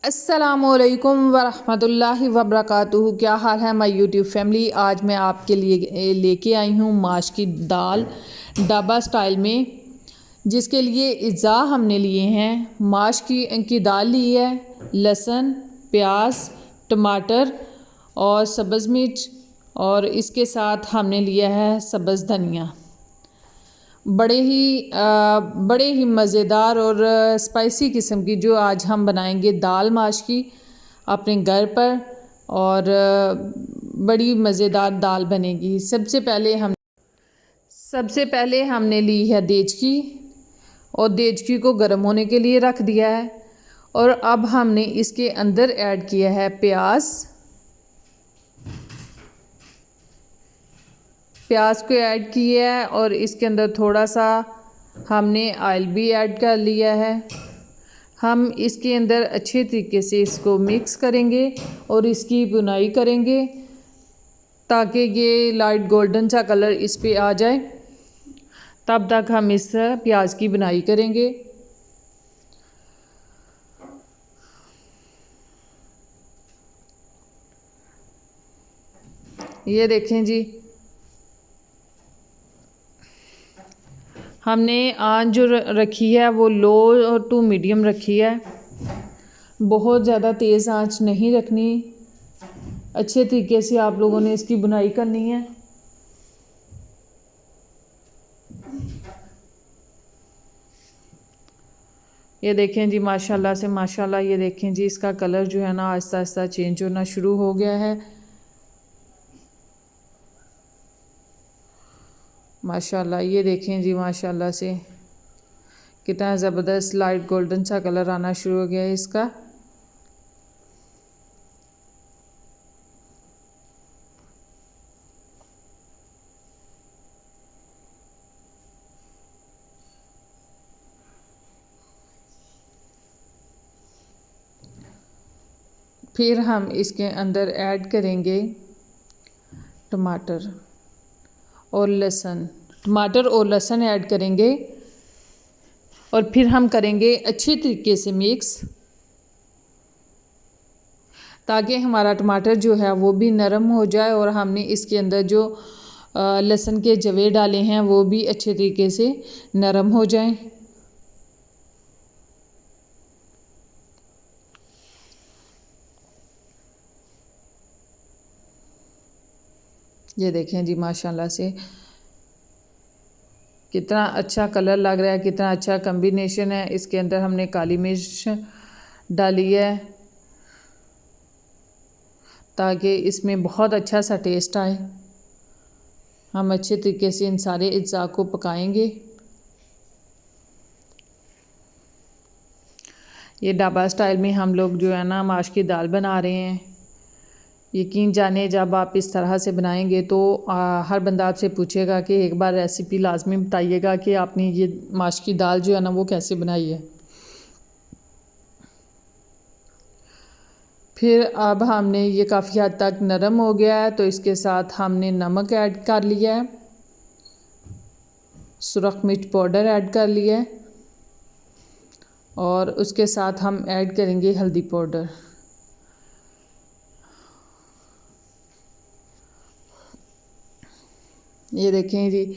अस्सलामुअलैकुम वरहमतुल्लाहि वबरकातुहू। क्या हाल है माय यूट्यूब फैमिली। आज मैं आपके लिए लेके आई हूँ माश की दाल ढाबा स्टाइल में, जिसके लिए अज्जा हमने लिए हैं। माश की दाल ली है, लहसुन, प्याज, टमाटर और सब्ज़ मिर्च, और इसके साथ हमने लिया है सब्ज़ धनिया। बड़े ही मज़ेदार और स्पाइसी किस्म की जो आज हम बनाएंगे दाल माश की अपने घर पर, और बड़ी मज़ेदार दाल बनेगी। सबसे पहले हमने ली है देचकी, और देचकी को गर्म होने के लिए रख दिया है। और अब हमने इसके अंदर ऐड किया है प्याज को ऐड किया है, और इसके अंदर थोड़ा सा हमने ऑयल भी ऐड कर लिया है। हम इसके अंदर अच्छे तरीके से इसको मिक्स करेंगे और इसकी भुनाई करेंगे ताकि ये लाइट गोल्डन सा कलर इस पे आ जाए। तब तक हम इस प्याज की भुनाई करेंगे। ये देखें जी, हमने आंच जो रखी है वो लो टू मीडियम रखी है। बहुत ज़्यादा तेज़ आंच नहीं रखनी। अच्छे तरीके से आप लोगों ने इसकी बुनाई करनी है। ये देखें जी, माशाल्लाह से माशाल्लाह। ये देखें जी, इसका कलर जो है ना आहिस्ता आहिस्ता चेंज होना शुरू हो गया है। माशाल्लाह, ये देखें जी, माशाल्लाह से कितना ज़बरदस्त लाइट गोल्डन सा कलर आना शुरू हो गया है इसका। फिर हम इसके अंदर ऐड करेंगे टमाटर और लहसुन ऐड करेंगे, और फिर हम करेंगे अच्छे तरीके से मिक्स, ताकि हमारा टमाटर जो है वो भी नरम हो जाए, और हमने इसके अंदर जो लहसुन के जवे डाले हैं वो भी अच्छे तरीके से नरम हो जाएं। ये देखें जी, माशाल्लाह से कितना अच्छा कलर लग रहा है, कितना अच्छा कॉम्बिनेशन है। इसके अंदर हमने काली मिर्च डाली है ताकि इसमें बहुत अच्छा सा टेस्ट आए। हम अच्छे तरीके से इन सारे अज्जा को पकाएंगे। ये ढाबा स्टाइल में हम लोग जो है ना माश की दाल बना रहे हैं। यकीन जाने, जब आप इस तरह से बनाएंगे तो हर बंदा आपसे पूछेगा कि एक बार रेसिपी लाजमी बताइएगा कि आपने ये माश की दाल जो है ना वो कैसे बनाई है। फिर अब हमने ये काफ़ी हद तक नरम हो गया है, तो इसके साथ हमने नमक ऐड कर लिया है, सुरख मिर्च पाउडर ऐड कर लिया है, और उसके साथ हम ऐड करेंगे हल्दी पाउडर। ये देखें जी,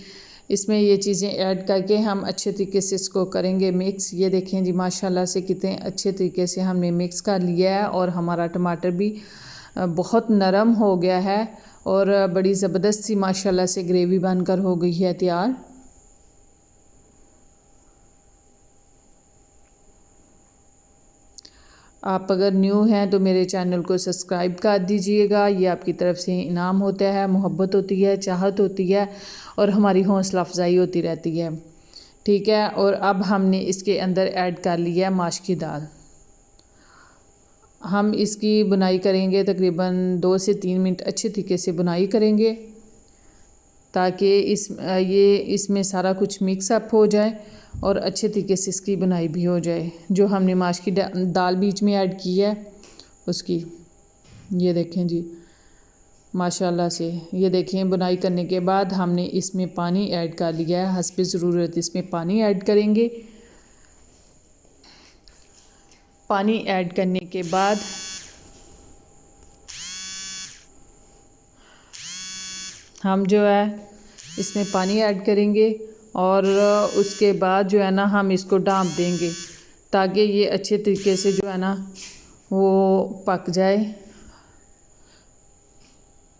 इसमें ये चीज़ें ऐड करके हम अच्छे तरीके से इसको करेंगे मिक्स। ये देखें जी, माशाल्लाह से कितने अच्छे तरीके से हमने मिक्स कर लिया है, और हमारा टमाटर भी बहुत नरम हो गया है, और बड़ी ज़बरदस्त सी माशाल्लाह से ग्रेवी बनकर हो गई है तैयार। आप अगर न्यू हैं तो मेरे चैनल को सब्सक्राइब कर दीजिएगा। ये आपकी तरफ से इनाम होता है, मोहब्बत होती है, चाहत होती है, और हमारी हौसला अफजाई होती रहती है। ठीक है। और अब हमने इसके अंदर ऐड कर लिया माश की दाल। हम इसकी बुनाई करेंगे, तकरीबन 2 से 3 मिनट अच्छे तरीके से बुनाई करेंगे, ताकि इसमें सारा कुछ मिक्स अप हो जाए और अच्छे तरीके से इसकी बुनाई भी हो जाए। जो हमने माश की दाल बीच में ऐड की है उसकी, ये देखें जी, माशाल्लाह से। ये देखें, बुनाई करने के बाद हमने इसमें पानी ऐड कर लिया है, हस्बे ज़रूरत इसमें पानी ऐड करेंगे। पानी ऐड करने के बाद हम जो है इसमें पानी ऐड करेंगे और उसके बाद जो है ना हम इसको ढाँप देंगे ताकि ये अच्छे तरीके से जो है ना वो पक जाए।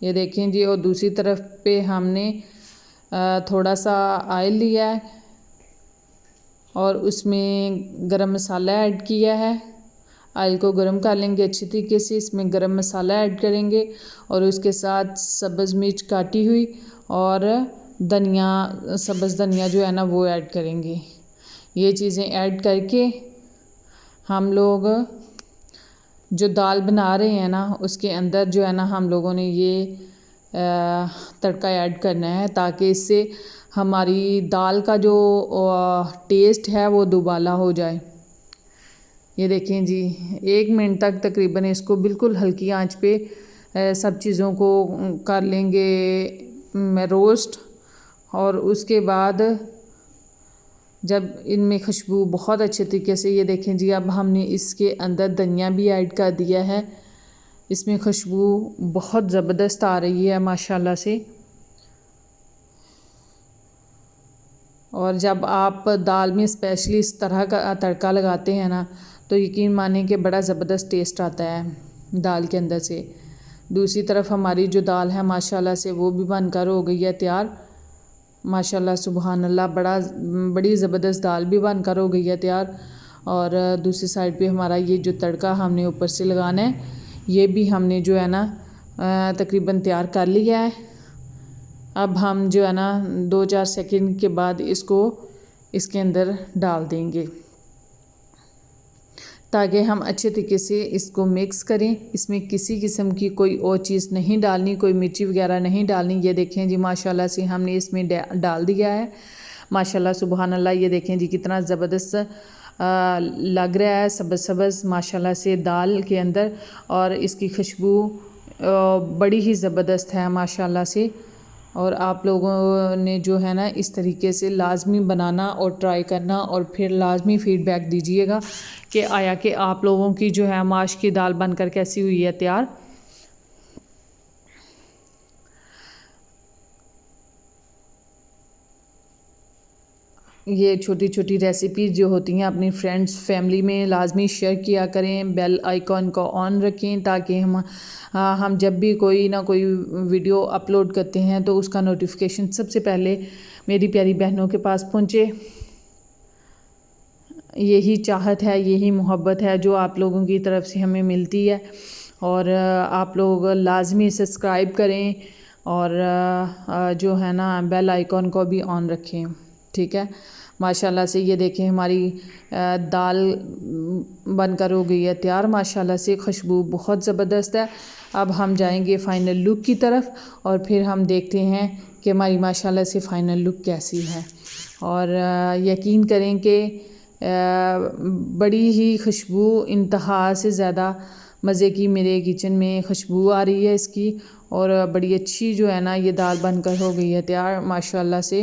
ये देखें जी। और दूसरी तरफ पे हमने थोड़ा सा ऑयल लिया है और उसमें गरम मसाला ऐड किया है। ऑयल को गरम कर लेंगे अच्छी तरीके से, इसमें गरम मसाला ऐड करेंगे और उसके साथ सब्ज़ मिर्च काटी हुई और धनिया, सब्ज़ धनिया जो है ना वो ऐड करेंगे। ये चीज़ें ऐड करके हम लोग जो दाल बना रहे हैं ना उसके अंदर जो है ना हम लोगों ने ये तड़का ऐड करना है ताकि इससे हमारी दाल का जो टेस्ट है वो दुबाला हो जाए। ये देखें जी, 1 मिनट तक तकरीबन इसको बिल्कुल हल्की आंच पे सब चीज़ों को कर लेंगे रोस्ट। और उसके बाद जब इनमें खुशबू बहुत अच्छे तरीके से, ये देखें जी, अब हमने इसके अंदर धनिया भी ऐड कर दिया है। इसमें खुशबू बहुत ज़बरदस्त आ रही है माशाल्लाह से। और जब आप दाल में स्पेशली इस तरह का तड़का लगाते हैं ना तो यकीन मानें कि बड़ा ज़बरदस्त टेस्ट आता है दाल के अंदर से। दूसरी तरफ हमारी जो दाल है माशाल्लाह से वो भी बनकर हो गई है तैयार। माशाल्लाह सुबहान अल्लाह, बड़ी ज़बरदस्त दाल भी बनकर हो गई है तैयार। और दूसरी साइड पे हमारा ये जो तड़का हमने ऊपर से लगाना है ये भी हमने जो है ना तकरीबन तैयार कर लिया है। अब हम जो है ना 2-4 सेकंड के बाद इसको इसके अंदर डाल देंगे ताकि हम अच्छे तरीके से इसको मिक्स करें। इसमें किसी किस्म की कोई और चीज़ नहीं डालनी, कोई मिर्ची वगैरह नहीं डालनी। ये देखें जी माशाल्लाह से हमने इसमें डाल दिया है। माशाल्लाह सुबहान अल्लाह, ये देखें जी कितना ज़बरदस्त लग रहा है सब्ज़ सब्ज़ माशाल्लाह से दाल के अंदर। और इसकी खुशबू बड़ी ही ज़बरदस्त है माशाल्लाह से। और आप लोगों ने जो है ना इस तरीके से लाजमी बनाना और ट्राई करना और फिर लाजमी फ़ीडबैक दीजिएगा कि आया कि आप लोगों की जो है माश की दाल बनकर कैसी हुई है तैयार। ये छोटी छोटी रेसिपीज़ जो होती हैं अपनी फ्रेंड्स फैमिली में लाजमी शेयर किया करें। बेल आइकॉन को ऑन रखें ताकि हम जब भी कोई ना कोई वीडियो अपलोड करते हैं तो उसका नोटिफिकेशन सबसे पहले मेरी प्यारी बहनों के पास पहुंचे। यही चाहत है, यही मोहब्बत है जो आप लोगों की तरफ से हमें मिलती है। और आप लोग लाजमी सब्सक्राइब करें और जो है ना बेल आइकॉन को भी ऑन रखें, ठीक है। माशाल्लाह से ये देखें हमारी दाल बनकर हो गई है तैयार। माशाल्लाह से खुशबू बहुत ज़बरदस्त है। अब हम जाएंगे फ़ाइनल लुक की तरफ और फिर हम देखते हैं कि हमारी माशाल्लाह से फ़ाइनल लुक कैसी है। और यकीन करें कि बड़ी ही खुशबू इंतहा से ज़्यादा मज़े की मेरे किचन में खुशबू आ रही है इसकी। और बड़ी अच्छी जो है ना ये दाल बनकर हो गई है तैयार माशाल्लाह से।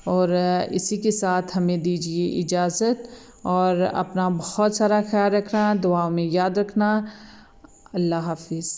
और इसी के साथ हमें दीजिए इजाज़त और अपना बहुत सारा ख्याल रखना, दुआओं में याद रखना। अल्लाह हाफिज़।